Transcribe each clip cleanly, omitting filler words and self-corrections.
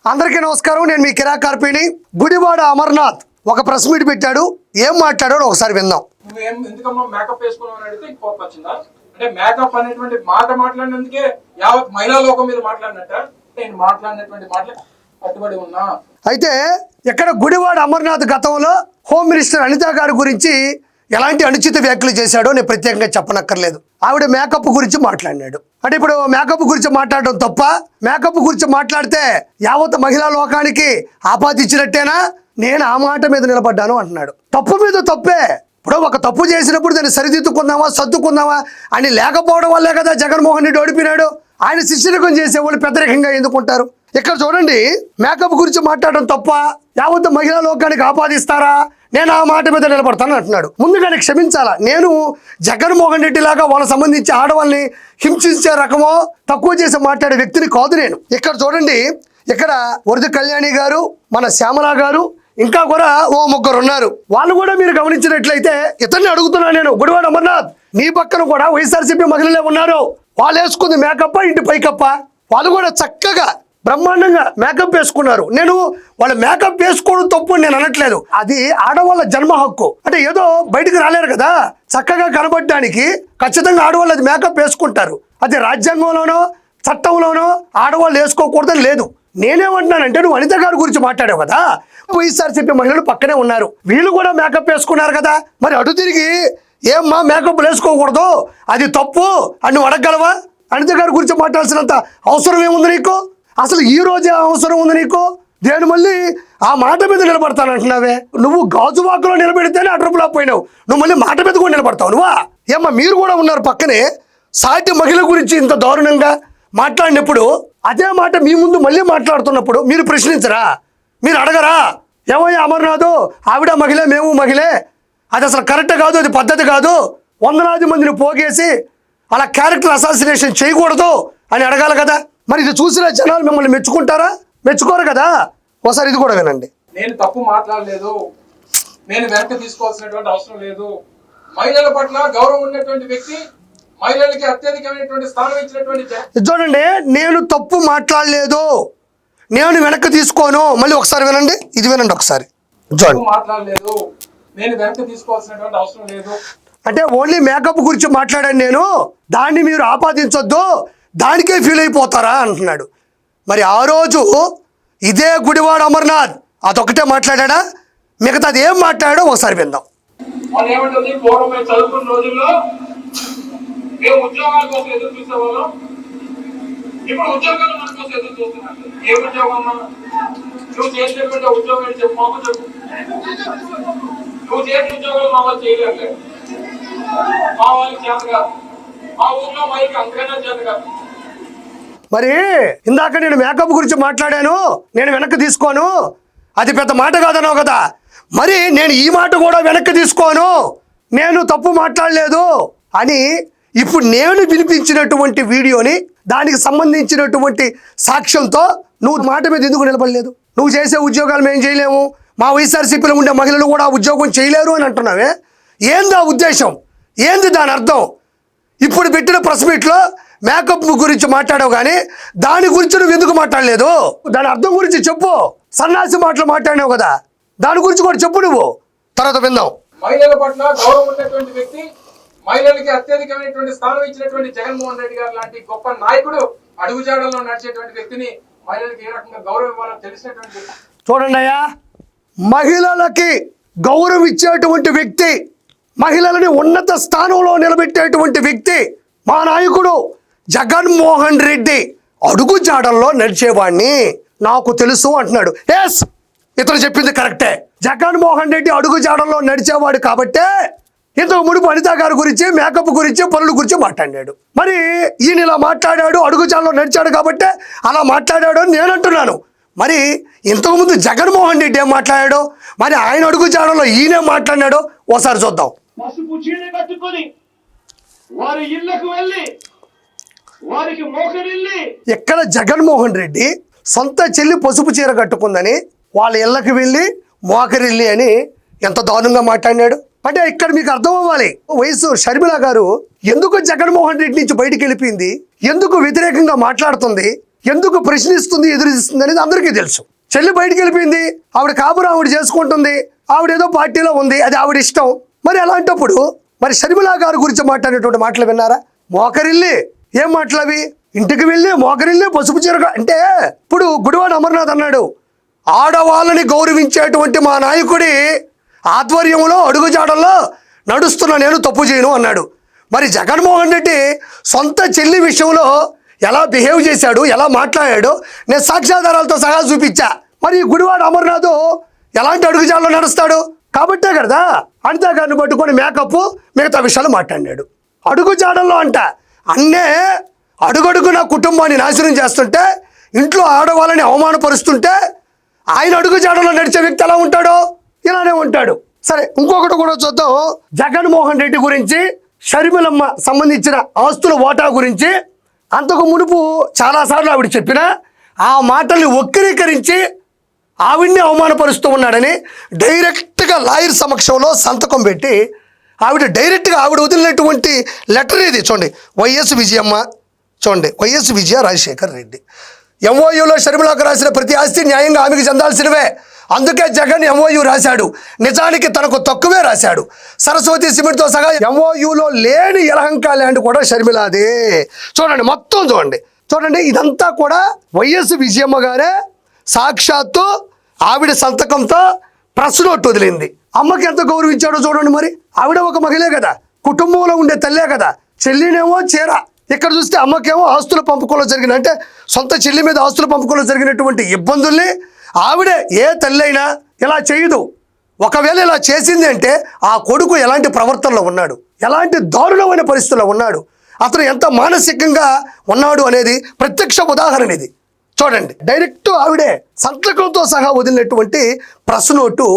అందరికీ నమస్కారం. నేను మీ కిరా కార్పేని. గుడివాడ అమర్నాథ్ ఒక ప్రెస్ మీట్ పెట్టాడు. ఏం మాట్లాడాడో ఒకసారి విందాం. ఎందుకమ్మా మేకప్ వేసుకున్నామని అడిగితే కోపం వచ్చిందా? అంటే మేకప్ అనేటువంటి మాట మాట్లాడినందుకే యావత్ మహిళా లోకం మీద మాట్లాడినట్ట నేను మాట్లాడినటువంటి మాటలు కట్టుబడి ఉన్నా. అయితే ఇక్కడ గుడివాడ అమర్నాథ్ గతంలో హోమ్ మినిస్టర్ అనిత గారి గురించి ఎలాంటి అనుచిత వ్యాఖ్యలు చేశాడో నేను ప్రత్యేకంగా చెప్పనక్కర్లేదు. ఆవిడ మేకప్ గురించి మాట్లాడినాడు. అంటే ఇప్పుడు మేకప్ గురించి మాట్లాడడం తప్ప? మేకప్ గురించి మాట్లాడితే యావత్ మహిళా లోకానికి ఆపాదించినట్టేనా? నేను ఆ మాట మీద నిలబడ్డాను అంటున్నాడు. తప్పు మీద తప్పే. ఇప్పుడు ఒక తప్పు చేసినప్పుడు దాన్ని సరిదిద్దుకుందామా సర్దుకుందామా అని లేకపోవడం వల్లే కదా జగన్మోహన్ రెడ్డి ఓడిపోయినాడు. ఆయన శిష్యరకం చేసేవాళ్ళు పెద్దరికంగా ఎందుకుంటారు? ఇక్కడ చూడండి, మేకప్ గురించి మాట్లాడడం తప్ప? యావత్ మహిళా లోకానికి ఆపాదిస్తారా? నేను ఆ మాట మీద నిలబడతాను అంటున్నాడు. ముందుగానే క్షమించాలా. నేను జగన్మోహన్ రెడ్డి లాగా వాళ్ళకి సంబంధించి ఆడవాళ్ళని హింసించే రకమో తక్కువ చేసి మాట్లాడే వ్యక్తిని కాదు నేను. ఇక్కడ చూడండి, ఇక్కడ వరద కళ్యాణి గారు, మన శ్యామల గారు, ఇంకా కూడా ఓ ముగ్గురు ఉన్నారు. వాళ్ళు కూడా మీరు గమనించినట్లయితే ఇతన్ని అడుగుతున్నా నేను, గుడివాడ అమర్నాథ్ నీ పక్కన కూడా వైఎస్ఆర్సీపీ మహిళలే ఉన్నారు. వాళ్ళు వేసుకుంది మేకప్ప ఇంటి పైకప్ప. వాళ్ళు కూడా చక్కగా బ్రహ్మాండంగా మేకప్ వేసుకున్నారు. నేను వాళ్ళ మేకప్ వేసుకోవడం తప్పు నేను అనట్లేదు. అది ఆడవాళ్ళ జన్మ హక్కు. అంటే ఏదో బయటికి రాలేరు కదా, చక్కగా కనబడడానికి ఖచ్చితంగా ఆడవాళ్ళు అది మేకప్ వేసుకుంటారు. అది రాజ్యాంగంలోనో చట్టంలోనో ఆడవాళ్ళు వేసుకోకూడదని లేదు. నేనేమంటున్నానంటే, నువ్వు అనిత గారి గురించి మాట్లాడావు కదా, వైఎస్ఆర్సీపీ మహిళలు పక్కనే ఉన్నారు, వీళ్ళు కూడా మేకప్ వేసుకున్నారు కదా, మరి అటు తిరిగి ఏమ్మా మేకప్ వేసుకోకూడదు అది తప్పు అని నువ్వు అడగగలవా? అనిత గారి గురించి మాట్లాడాల్సినంత అవసరం ఏముంది నీకు? అసలు ఈ రోజే అవసరం ఉంది నీకు? నేను మళ్ళీ ఆ మాట మీద నిలబడతానంటున్నావే. నువ్వు గాజువాకలో నిలబెడితేనే అట్రపులా పోయినావు, నువ్వు మళ్ళీ మాట మీద కూడా నిలబడతావు నువ్వా? ఏమ్మా మీరు కూడా ఉన్నారు పక్కనే. సాటి మహిళ గురించి ఇంత దారుణంగా మాట్లాడినప్పుడు అదే మాట మీ ముందు మళ్ళీ మాట్లాడుతున్నప్పుడు మీరు ప్రశ్నించరా? మీరు అడగరా? ఏమయ్యా అమర్నాథ్, ఆవిడ మహిళ మేము మహిళే, అది అసలు కరెక్ట్ కాదు, అది పద్ధతి కాదు, వందలాది మందిని పోగేసి అలా క్యారెక్టర్ అసాసినేషన్ చేయకూడదు అని అడగాలి కదా. మరి ఇది చూసిన జనాలు మిమ్మల్ని మెచ్చుకుంటారా? మెచ్చుకోరు కదా. ఒకసారి ఇది కూడా వినండి. నేను తప్పు మాట్లాడలేదు, నేను వెనక్కి తీసుకోవాల్సినటువంటి అవసరం లేదు. మహిళల పట్ల గౌరవం ఉన్నటువంటి వ్యక్తి, మహిళలకి అత్యధికమైనటువంటి స్థానం ఇచ్చినటువంటి చూడండి, నేను తప్పు మాట్లాడలేదు, నేను వెనక్కి తీసుకోను. మళ్ళీ ఒకసారి వినండి, ఇది వినండి ఒకసారి. చూడండి, మాట్లాడలేదు, నేను వెనక్కి తీసుకోవాల్సినటువంటి అవసరం లేదు. అంటే ఓన్లీ మేకప్ గురించి మాట్లాడాను నేను, దాన్ని మీరు ఆపాదించొద్దు, దానికే ఫీల్ అయిపోతారా అంటున్నాడు. మరి ఆ రోజు ఇదే గుడివాడ అమర్నాథ్ అదొకటే మాట్లాడా? మిగతాది ఏం మాట్లాడాడో ఒకసారి విందాం. ఏమంటుంది, పూర్వం మేము చదువుకున్న రోజుల్లో మేము ఉద్యోగాల కోసం ఎదురు చూసేవాళ్ళం, ఇప్పుడు ఉద్యోగాలు మన కోసం ఎదురు చూస్తున్నాం. ఏ ఉద్యోగం? నువ్వు చేసినటువంటి ఉద్యోగం ఏంటి చెప్పు, మాకు చెప్పు. నువ్వు చేసిన ఉద్యోగాలు మా వాళ్ళు చేయలేదు, మా వాళ్ళకి చేత కాదు, మా ఊర్లో మైకి అంతకైనా చేత కాదు. మరి ఇందాక నేను మేకప్ గురించి మాట్లాడాను, నేను వెనక్కి తీసుకోను, అది పెద్ద మాట కాదన్నావు కదా, మరి నేను ఈ మాట కూడా వెనక్కి తీసుకోను, నేను తప్పు మాట్లాడలేదు అని ఇప్పుడు నేను వినిపించినటువంటి వీడియోని దానికి సంబంధించినటువంటి సాక్ష్యంతో నువ్వు మాట మీద ఎందుకు నిలబడలేదు? నువ్వు చేసే ఉద్యోగాలు మేము చేయలేము, మా వైఎస్ఆర్సీపీలో ఉండే మహిళలు కూడా ఉద్యోగం చేయలేరు అని అంటున్నావే. ఏంది ఆ ఉద్దేశం? ఏంది దాని అర్థం? ఇప్పుడు పెట్టిన ప్రెస్ మీట్లో మేకప్ గురించి మాట్లాడావు కానీ దాని గురించి నువ్వు ఎందుకు మాట్లాడలేదు? దాని అర్థం గురించి చెప్పు. సన్నాసి మాటలు మాట్లాడినావు కదా, దాని గురించి కూడా చెప్పు నువ్వు, తర్వాత విందాం. మహిళల పట్ల గౌరవం ఉన్నటువంటి వ్యక్తి, మహిళలకి అత్యధికమైనటువంటి స్థానం ఇచ్చినటువంటి జగన్మోహన్ రెడ్డి గారు లాంటి గొప్ప నాయకుడు అడుగుజాడల్లో నడిచేటువంటి వ్యక్తిని మహిళలకు ఏ రకంగా గౌరవం ఇవ్వాలో తెలిసినటువంటి చూడండి అయ్యా, మహిళలకి గౌరవం ఇచ్చేటువంటి వ్యక్తి, మహిళలని ఉన్నత స్థానంలో నిలబెట్టేటువంటి వ్యక్తి మా నాయకుడు జగన్మోహన్ రెడ్డి అడుగుజాడల్లో నడిచేవాడిని నాకు తెలుసు అంటున్నాడు. ఎస్, ఇతను చెప్పింది కరెక్టే. జగన్మోహన్ రెడ్డి అడుగుజాడల్లో నడిచేవాడు కాబట్టే ఇంతకు మునుపు అనిత గారి గురించి మేకప్ గురించి పనుల గురించి మాట్లాడాడు. మరి ఈయన ఇలా మాట్లాడాడు, అడుగుజాడలో నడిచాడు కాబట్టే అలా మాట్లాడాడు అని నేను అంటున్నాను. మరి ఇంతకుముందు జగన్మోహన్ రెడ్డి ఏం మాట్లాడాడు, మరి ఆయన అడుగుజాడలో ఈయనేం మాట్లాడాడో ఓసారి చూద్దాం. పసుపు చీర కట్టుకొని వారి ఇళ్లకు వెళ్ళి వారికి మోకరిల్లి, ఇక్కడ జగన్మోహన్ రెడ్డి సొంత చెల్లి పసుపు చీర కట్టుకుందని వాళ్ళ ఇళ్ళకి వెళ్ళి మోకరిల్లి అని ఎంత దారుణంగా మాట్లాడినాడు. అంటే ఇక్కడ మీకు అర్థం అవ్వాలి, వయసు షర్మిల గారు ఎందుకు జగన్మోహన్ రెడ్డి నుంచి బయటికి వెళ్ళిపోయింది, ఎందుకు వ్యతిరేకంగా మాట్లాడుతుంది, ఎందుకు ప్రశ్నిస్తుంది, ఎదురిస్తుంది అనేది అందరికీ తెలుసు. చెల్లి బయటికి వెళ్ళిపోయింది, ఆవిడ కాపురం ఆవిడ చేసుకుంటుంది, ఆవిడ ఏదో పార్టీలో ఉంది, అది ఆవిడ ఇష్టం. మరి అలాంటప్పుడు మరి షర్మిల గారి గురించి మాట్లాడేటువంటి మాటలు విన్నారా? మోకరిల్లి ఏం మాటలు అవి? ఇంటికి వెళ్ళి మోకరిల్లి పసుపు చీర అంటే ఇప్పుడు గుడివాడ అమర్నాథ్ అన్నాడు, ఆడవాళ్ళని గౌరవించేటువంటి మా నాయకుడి ఆధ్వర్యంలో అడుగుజాడల్లో నడుస్తున్నా నేను తప్పు చేయను అన్నాడు. మరి జగన్మోహన్ రెడ్డి సొంత చెల్లి విషయంలో ఎలా బిహేవ్ చేశాడు, ఎలా మాట్లాడాడు నేను సాక్ష్యాధారాలతో సహా చూపించా. మరి గుడివాడ అమర్నాథ్ ఎలాంటి అడుగుజాడలో నడుస్తాడు? కాబట్టే కదా అనితా గారిని పట్టుకొని మేకప్ మిగతా విషయాలు మాట్లాడినాడు. అడుగుజాడల్లో అంట అన్నే అడుగడుగు నా కుటుంబాన్ని నాశనం చేస్తుంటే, ఇంట్లో ఆడవాళ్ళని అవమానపరుస్తుంటే ఆయన అడుగుజాడలో నడిచే వ్యక్తి ఎలా ఉంటాడో ఇలానే ఉంటాడు. సరే, ఇంకొకటి కూడా చూద్దాం. జగన్మోహన్ రెడ్డి గురించి, షర్మిలమ్మ సంబంధించిన ఆస్తుల వాటా గురించి అంతకు మునుపు చాలాసార్లు ఆవిడ చెప్పిన ఆ మాటల్ని వక్రీకరించి ఆవిడ్ని అవమానపరుస్తూ ఉన్నాడని డైరెక్ట్గా లాయర్ సమక్షంలో సంతకం పెట్టి డైరెక్ట్గా ఆవిడ వదిలినటువంటి లెటర్ ఇది చూడండి. వైఎస్ విజయమ్మ, చూడండి, వైఎస్ విజయ రాజశేఖర్ రెడ్డి ఎంఓయూలో షర్మిలకు రాసిన ప్రతి ఆస్తి న్యాయంగా ఆమెకు చెందాల్సినవే, అందుకే జగన్ ఎంఓయూ రాశాడు. నిజానికి తనకు తక్కువే రాశాడు. సరస్వతి సిమెంట్తో సహా ఎంఓయూలో లేని యలహంక ల్యాండ్ కూడా షర్మిలాదే. చూడండి, మొత్తం చూడండి, ఇదంతా కూడా వైఎస్ విజయమ్మ గారే సాక్షాత్తు ఆవిడ సంతకంతో ప్రెస్ నోట్ వదిలింది. అమ్మకి ఎంత గౌరవించాడో చూడండి. మరి ఆవిడ ఒక మహిళే కదా, కుటుంబంలో ఉండే తల్లే కదా. చెల్లినేమో చీర, ఇక్కడ చూస్తే అమ్మకేమో ఆస్తుల పంపకంలో జరిగిన, అంటే సొంత చెల్లి మీద ఆస్తుల పంపకంలో జరిగినటువంటి ఇబ్బందుల్ని ఆవిడే ఏ తల్లి అయినా ఇలా చేయదు. ఒకవేళ ఇలా చేసింది అంటే ఆ కొడుకు ఎలాంటి ప్రవర్తనలో ఉన్నాడు, ఎలాంటి దారుణమైన పరిస్థితుల్లో ఉన్నాడు, అతను ఎంత మానసికంగా ఉన్నాడు అనేది ప్రత్యక్ష ఉదాహరణ ఇది. చూడండి, డైరెక్ట్ ఆవిడే సంతకంతో సహా వదిలినటువంటి ప్రెస్ నోటు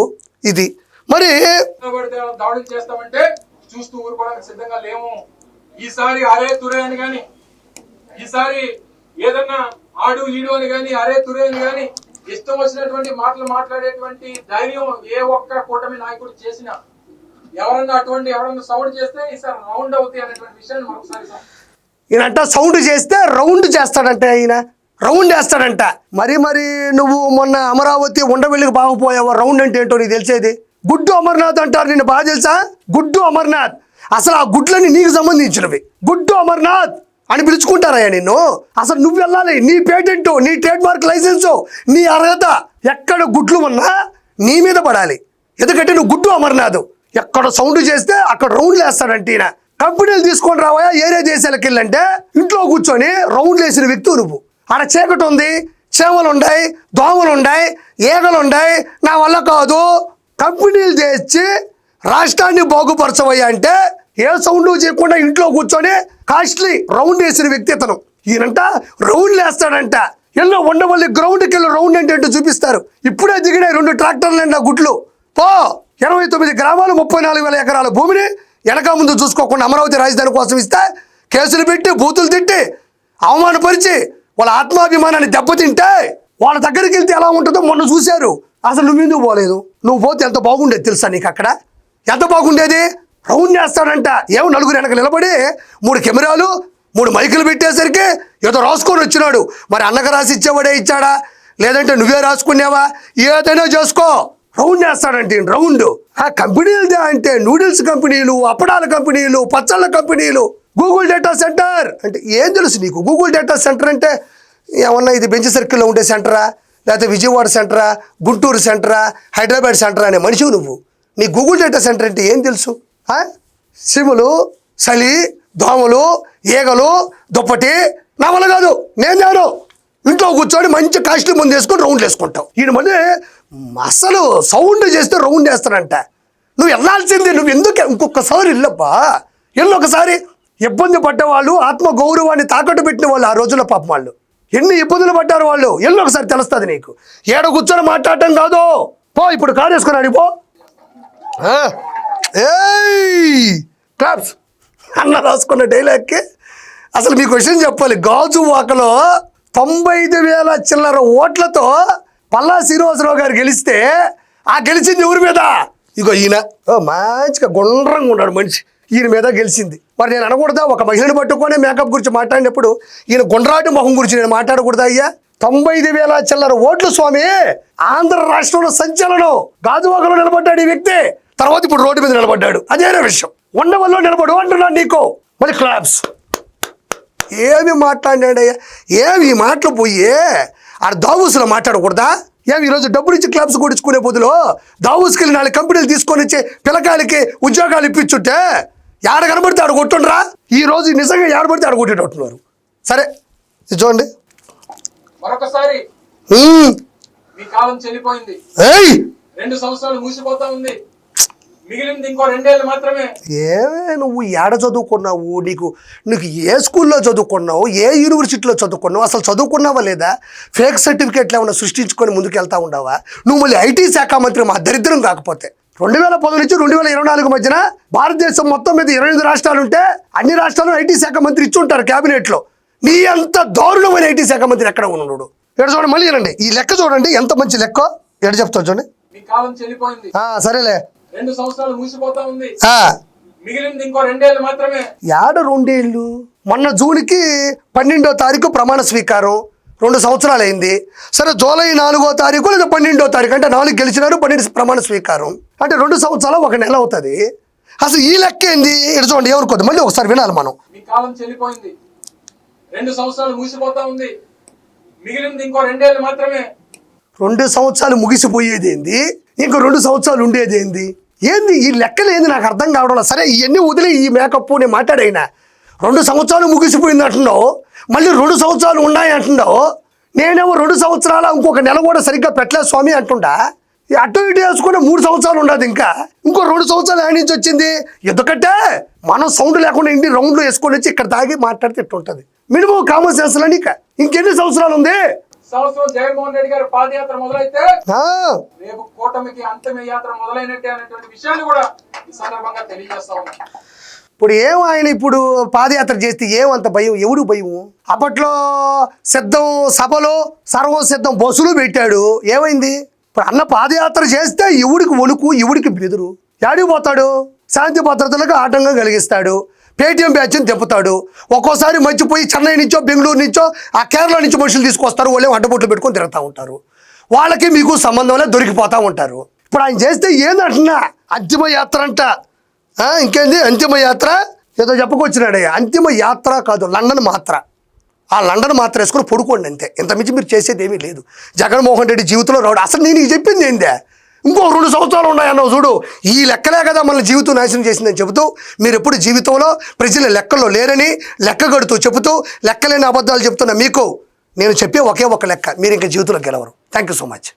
ఇది. మరి దాడులు చేస్తామంటే చూస్తూ ఊరుకోవడానికి సిద్ధంగా లేము. ఈసారి అరే తురే అని గాని, ఈసారి ఏదన్నా ఆడు ఈడు అని గాని, అరే తురే అని గాని ఇష్టం వచ్చినటువంటి మాటలు మాట్లాడేటువంటి ధైర్యం ఏ ఒక్క కూటమి నాయకుడు చేసినా, ఎవరన్నా సౌండ్ చేస్తే ఈసారి రౌండ్ అవుతాయి అనేటువంటి విషయాన్ని మరొకసారి ఈయనంట సౌండ్ చేస్తే రౌండ్ చేస్తాడంటే, ఆయన రౌండ్ వేస్తాడంట. మరి నువ్వు మొన్న అమరావతి ఉండవెళ్ళికి బాగుపోయావు, రౌండ్ అంటే ఏంటో నీకు తెలిసేది. గుడ్డు అమర్నాథ్ అంటారు, నిన్ను బాగా తెలుసా? గుడ్డు అమర్నాథ్, అసలు ఆ గుడ్లని నీకు సంబంధించినవి. గుడ్డు అమర్నాథ్ అని పిలుచుకుంటారయ్యా నిన్ను. అసలు నువ్వు వెళ్ళాలి, నీ పేటెంట్, నీ ట్రేడ్ మార్క్ లైసెన్సు, నీ అర్హత ఎక్కడ గుడ్లు ఉన్నా నీ మీద పడాలి. ఎందుకంటే నువ్వు గుడ్డు అమర్నాథ్. ఎక్కడ సౌండ్ చేస్తే అక్కడ రౌండ్లు వేస్తాడంటే ఈయన. కంపెనీలు తీసుకొని రావయా ఏరే దేశాలకు వెళ్ళంటే ఇంట్లో కూర్చొని రౌండ్లు వేసిన వ్యక్తి నువ్వు. ఆడ చీకటి ఉంది, చేమలు ఉన్నాయి, దోమలు ఉన్నాయి, ఈగలు ఉన్నాయి, నా వల్ల కాదు. కంపెనీలు తెచ్చి రాష్ట్రాన్ని బాగుపరచవయ్యా అంటే ఏ సౌండ్ చేయకుండా ఇంట్లో కూర్చొని కాస్ట్లీ రౌండ్ వేసిన వ్యక్తి ఇతను. ఈయనంట రౌండ్లు వేస్తాడంట. ఎల్లో ఉండవల్లి గ్రౌండ్కి వెళ్ళి రౌండ్ అంటే చూపిస్తారు. ఇప్పుడే దిగినాయి 2 ట్రాక్టర్లు అంట గుడ్లు. 29 గ్రామాలు 34,000 ఎకరాల భూమిని వెనక ముందు చూసుకోకుండా అమరావతి రాజధాని కోసం ఇస్తే కేసులు పెట్టి బూతులు తిట్టి అవమానపరిచి వాళ్ళ ఆత్మాభిమానాన్ని దెబ్బతింటే వాళ్ళ దగ్గరికి వెళ్తే ఎలా ఉంటుందో మొన్న చూశారు. అసలు నువ్వెందుకు పోలేదు? నువ్వు పోతే ఎంత బాగుండేది తెలుసా నీకు? అక్కడ ఎంత బాగుండేది. రౌండ్ చేస్తాడంట. ఏమో నలుగురు వెనక నిలబడి 3 కెమెరాలు 3 మైకులు పెట్టేసరికి ఏదో రాసుకొని వచ్చినాడు. మరి అన్నకు రాసి ఇచ్చేవాడే ఇచ్చాడా, లేదంటే నువ్వే రాసుకున్నావా? ఏదైనా చేసుకో. రౌండ్ చేస్తాడంటే రౌండ్. ఆ కంపెనీలు అంటే నూడిల్స్ కంపెనీలు, అప్పడాల కంపెనీలు, పచ్చళ్ళ కంపెనీలు, గూగుల్ డేటా సెంటర్ అంటే ఏం తెలుసు నీకు? గూగుల్ డేటా సెంటర్ అంటే ఏమన్నా ఇది బెంచ్ సర్కిల్లో ఉండే సెంటరా, లేకపోతే విజయవాడ సెంటరా, గుంటూరు సెంటరా, హైదరాబాద్ సెంటరా అనే మనిషివు నువ్వు. నీ గూగుల్ డేటా సెంటర్ అంటే ఏం తెలుసు? సిములు, చలి, దోమలు, ఈగలు, దుప్పటి నా వల్ల కాదు. నేను ఇంట్లో కూర్చొని మంచి కాస్ట్లీ ముందు వేసుకొని రౌండ్లు వేసుకుంటావు. ఈయన మళ్ళీ అసలు సౌండ్ చేస్తే రౌండ్ వేస్తాడంట. నువ్వు వెళ్ళాల్సిందే. నువ్వు ఎందుకు ఇంకొకసారి వెళ్ళబ్బా, ఒకసారి. ఇబ్బంది పడ్డవాళ్ళు, ఆత్మ గౌరవాన్ని తాకట్టు పెట్టిన వాళ్ళు ఆ రోజుల్లో పాపం వాళ్ళు ఎన్ని ఇబ్బందులు పడ్డారు వాళ్ళు. ఒకసారి తెలుస్తుంది నీకు. ఏడ కూర్చొని మాట్లాడటం కాదు. పో ఇప్పుడు కారు వేసుకున్నాడు. పో క్లాప్స్ అన్న రాసుకున్న డైలాగ్కి అసలు మీకు విషయం చెప్పాలి. గాజు వాకలో 95,000 చిల్లర ఓట్లతో పల్లా శ్రీనివాసరావు గారు గెలిస్తే ఆ గెలిచింది ఎవరి మీద? ఇగో ఈయన మంచిగా గుండ్రంగా ఉన్నాడు మనిషి. ఈయన మీద గెలిచింది. మరి నేను అనకూడదా, ఒక మహిళను పట్టుకొని మేకప్ గురించి మాట్లాడినప్పుడు ఈయన గుండ్రాటి మొహం గురించి నేను మాట్లాడకూడదా? అయ్యా 95,000 చిల్లర ఓట్లు స్వామి, ఆంధ్ర రాష్ట్రంలో సంచలనం. గాజువాకలో నిలబడ్డాడు ఈ వ్యక్తి, తర్వాత ఇప్పుడు రోడ్డు మీద నిలబడ్డాడు. అదేనే విషయం. ఉండవల్లో నిలబడు అంటున్నాడు నీకో, మళ్ళీ క్లాప్స్. ఏమి మాట్లాడినాడయ్యా? ఏమి ఈ మాటలు పోయి ఆడ దావూసులో మాట్లాడకూడదా? ఏమి ఈరోజు డబ్బులు ఇచ్చి క్లబ్స్ కొడుచుకునే బదులు దావూస్కి వెళ్ళి 4 కంపెనీలు తీసుకొని వచ్చి పిల్లకాయలకి ఉద్యోగాలు ఇప్పించుంటే ఏడ కనబడితే ఆడ కొట్టుండ్రా. ఈ రోజు నిజంగా ఏడబడితే ఆడ కొట్టేటట్టున్నారు. సరే ఇది చూడండి. మరొకసారి మీ కాలం చెల్లిపోయింది. 2 సంవత్సరాలు మూసిపోతా ఉంది. మిగిలింది ఇంకో 2 ఏళ్ళు మాత్రమే. ఏమే నువ్వు ఏడ చదువుకున్నావు? నీకు ఏ స్కూల్లో చదువుకున్నావు? ఏ యూనివర్సిటీలో చదువుకున్నావు? అసలు చదువుకున్నావా లేదా? ఫేక్ సర్టిఫికేట్లు ఏమైనా సృష్టించుకొని ముందుకు వెళ్తా ఉండవా? నువ్వు మళ్ళీ ఐటీ శాఖ మంత్రి మా దరిద్రం కాకపోతే 2010 నుంచి 2024 మధ్యన భారతదేశం మొత్తం మీద 25 రాష్ట్రాలు ఉంటే అన్ని రాష్ట్రాల్లో ఐటీ శాఖ మంత్రి ఇచ్చి ఉంటారు క్యాబినెట్లో. నీ అంత దారుణమైన ఐటీ శాఖ మంత్రి ఎక్కడ ఉన్నాడు? ఎక్కడ చూడండి, మళ్ళీ రండి. ఈ లెక్క చూడండి, ఎంత మంచి లెక్క. ఎక్కడ చెప్తావు చూడండి. మీ కాలం చెల్లిపోయింది. సరేలే, 2 సంవత్సరాలు మూసిపోతా ఉంది. మిగిలింది ఇంకో 2 ఏళ్ళు మాత్రమే. ఏడ 2 ఏళ్ళు? మొన్న జూన్కి 12వ తారీఖు ప్రమాణ స్వీకారం, 2 సంవత్సరాలు అయింది. సరే, జూలై 4వ తారీఖు లేదా 12వ తారీఖు అంటే 4 గెలిచినారు, 12 ప్రమాణ స్వీకారం అంటే 2 సంవత్సరాలు 1 నెల అవుతుంది. అసలు ఈ లెక్క ఏంది? ఇక్కడ చూడండి, ఎవరికొద్దు, మళ్ళీ ఒకసారి వినాలి మనం. మీ కాలం చెల్లిపోయింది. 2 సంవత్సరాలు మూసిపోతా ఉంది. మిగిలింది ఇంకో 2 ఏళ్ళు మాత్రమే. 2 సంవత్సరాలు ముగిసిపోయేది ఏంది? ఇంకో 2 సంవత్సరాలు ఉండేది ఏంది? ఏంది ఈ లెక్కలు? ఏంది నాకు అర్థం కావడం. సరే, ఇవన్నీ వదిలే, ఈ మేకప్ నేను మాట్లాడైనా 2 సంవత్సరాలు ముగిసిపోయింది అంటున్నావు, మళ్ళీ 2 సంవత్సరాలు ఉన్నాయి అంటున్నావు. నేనేమో 2 సంవత్సరాల ఇంకొక నెల కూడా సరిగ్గా పెట్టలేదు స్వామి అంటుండా. అటు ఇటు వేసుకుని 3 సంవత్సరాలు ఉండదు, ఇంకా ఇంకో 2 సంవత్సరాలు ఆడి నుంచి వచ్చింది. ఎందుకంటే మనం సౌండ్ లేకుండా ఇంటి రౌండ్లో వేసుకొని వచ్చి ఇక్కడ తాగి మాట్లాడితే ఇట్టుంటుంది. మినిమం కామన్ సెన్స్ లో నీకు ఇంకెన్ని సంవత్సరాలు ఉంది? సంవత్సరం జగన్మోహన్ రెడ్డి గారు పాదయాత్ర మొదలైతే రేపు కూటమికి అంతిమ యాత్ర మొదలైనట్టే అనేటువంటి విషయాన్ని కూడా ఈ సందర్భంగా తెలియజేస్తా ఉన్నాం. ఇప్పుడు ఆయన ఇప్పుడు పాదయాత్ర చేస్తే ఏమంత భయం? ఎవడు భయము? అప్పట్లో సిద్ధం సభలో సర్వం సిద్ధం బస్సులు పెట్టాడు, ఏమైంది? ఇప్పుడు అన్న పాదయాత్ర చేస్తే ఎవడికి వణుకు, ఎవడికి బెదురు? యాడికి పోతాడు? శాంతి భద్రతలకు ఆటంకం కలిగిస్తాడు, పేటీఎం బ్యాచ్ని తెప్పుతాడు. ఒక్కోసారి మర్చిపోయి చెన్నై నుంచో బెంగళూరు నుంచో ఆ కేరళ నుంచి మనుషులు తీసుకొస్తారు, వాళ్ళే అడ్డబొట్లు పెట్టుకొని తిరుగుతూ ఉంటారు. వాళ్ళకి మీకు సంబంధంలో దొరికిపోతూ ఉంటారు. ఇప్పుడు ఆయన చేస్తే ఏందంటున్నా, అంతిమ యాత్ర అంట. ఇంకేంది అంతిమ యాత్ర? ఏదో చెప్పుకొచ్చినాడయ్యా. అంతిమ యాత్ర కాదు, లండన్ మాత్ర. ఆ లండన్ మాత్ర వేసుకొని పడుకోండి అంతే. ఇంతమించి మీరు చేసేది ఏమీ లేదు. జగన్మోహన్ రెడ్డి జీవితంలో రావడం అసలు నేను చెప్పింది ఏందే? ఇంకో 2 సంవత్సరాలు ఉన్నాయన్నావు చూడు. ఈ లెక్కలే కదా మన జీవితం నాశనం చేసిందని చెబుతూ మీరు ఎప్పుడు జీవితంలో ప్రజల లెక్కల్లో లేరని లెక్క కడుతూ చెబుతూ లెక్కలేని అబద్ధాలు చెప్తున్న మీకు నేను చెప్పే ఒకే ఒక లెక్క, మీరు ఇంకా జీవితంలో గెలవరు. Thank you so much.